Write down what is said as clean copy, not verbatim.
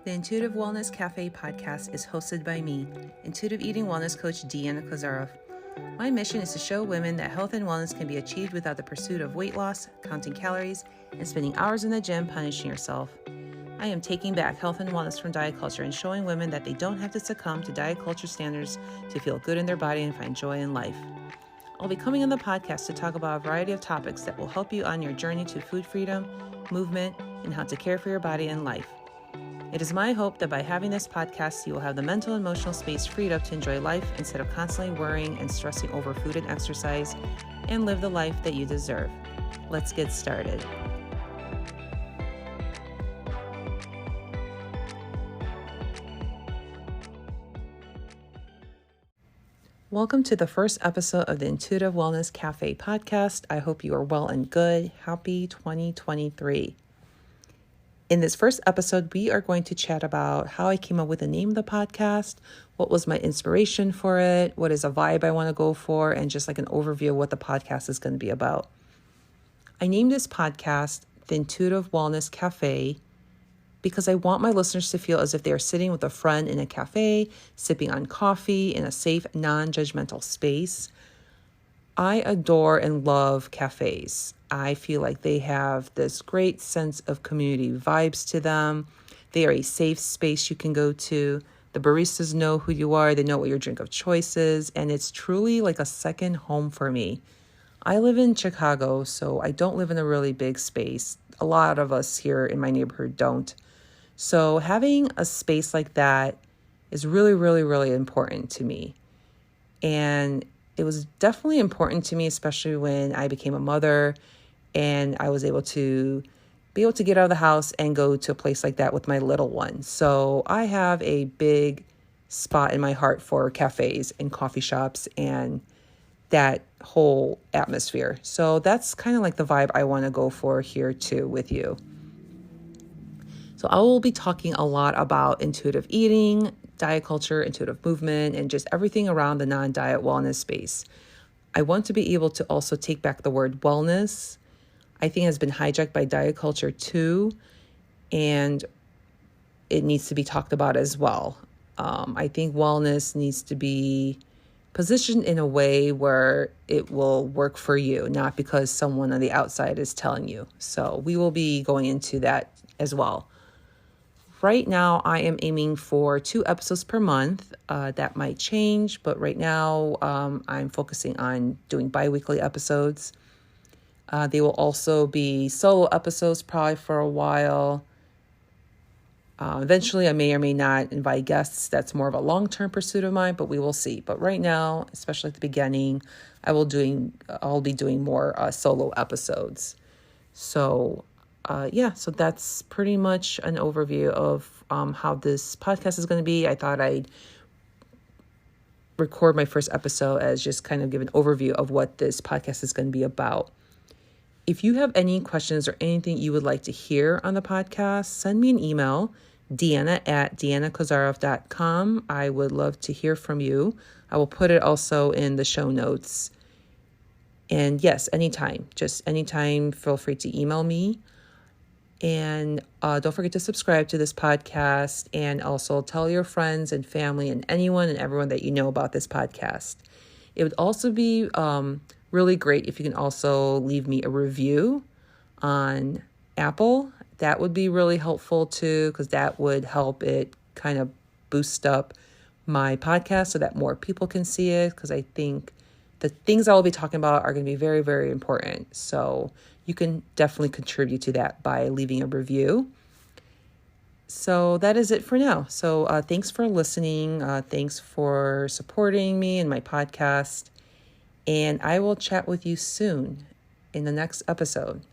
The Intuitive Wellness Cafe podcast is hosted by me, intuitive eating wellness coach Deanna Kozarov. My mission is to show women that health and wellness can be achieved without the pursuit of weight loss, counting calories, and spending hours in the gym punishing yourself. I am taking back health and wellness from diet culture and showing women that they don't have to succumb to diet culture standards to feel good in their body and find joy in life. I'll be coming on the podcast to talk about a variety of topics that will help you on your journey to food freedom, movement, and how to care for your body and life. It is my hope that by having this podcast, you will have the mental and emotional space freed up to enjoy life instead of constantly worrying and stressing over food and exercise, and live the life that you deserve. Let's get started. Welcome to the first episode of the Intuitive Wellness Cafe podcast. I hope you are well and good. Happy 2023. In this first episode, we are going to chat about how I came up with the name of the podcast, what was my inspiration for it, what is a vibe I want to go for, and just like an overview of what the podcast is going to be about. I named this podcast the Intuitive Wellness Cafe because I want my listeners to feel as if they are sitting with a friend in a cafe, sipping on coffee in a safe, non-judgmental space. I adore and love cafes. I feel like they have this great sense of community vibes to them. They are a safe space you can go to. The baristas know who you are. They know what your drink of choice is. And it's truly like a second home for me. I live in Chicago, so I don't live in a really big space. A lot of us here in my neighborhood don't. So having a space like that is really, really, really important to me. And it was definitely important to me, especially when I became a mother and I was able to get out of the house and go to a place like that with my little one. So I have a big spot in my heart for cafes and coffee shops and that whole atmosphere. So that's kind of like the vibe I want to go for here too with you. So I will be talking a lot about intuitive eating, diet culture, intuitive movement, and just everything around the non-diet wellness space. I want to be able to also take back the word wellness. I think it has been hijacked by diet culture too, and it needs to be talked about as well. I think wellness needs to be positioned in a way where it will work for you, not because someone on the outside is telling you. So we will be going into that as well. Right now, I am aiming for 2 episodes per month. That might change, but right now I'm focusing on doing bi-weekly episodes. They will also be solo episodes probably for a while. Eventually, I may or may not invite guests. That's more of a long-term pursuit of mine, but we will see. But right now, especially at the beginning, I'll be doing more solo episodes. So that's pretty much an overview of how this podcast is going to be. I thought I'd record my first episode as just kind of give an overview of what this podcast is going to be about. If you have any questions or anything you would like to hear on the podcast, send me an email, deanna@deannakozarov.com. I would love to hear from you. I will put it also in the show notes. And yes, anytime, feel free to email me. And don't forget to subscribe to this podcast and also tell your friends and family and anyone and everyone that you know about this podcast. It would also be really great if you can also leave me a review on Apple. That would be really helpful too, because that would help it kind of boost up my podcast so that more people can see it, because I think the things I will be talking about are going to be very, very important. So you can definitely contribute to that by leaving a review. So that is it for now. So thanks for listening. Thanks for supporting me and my podcast. And I will chat with you soon in the next episode.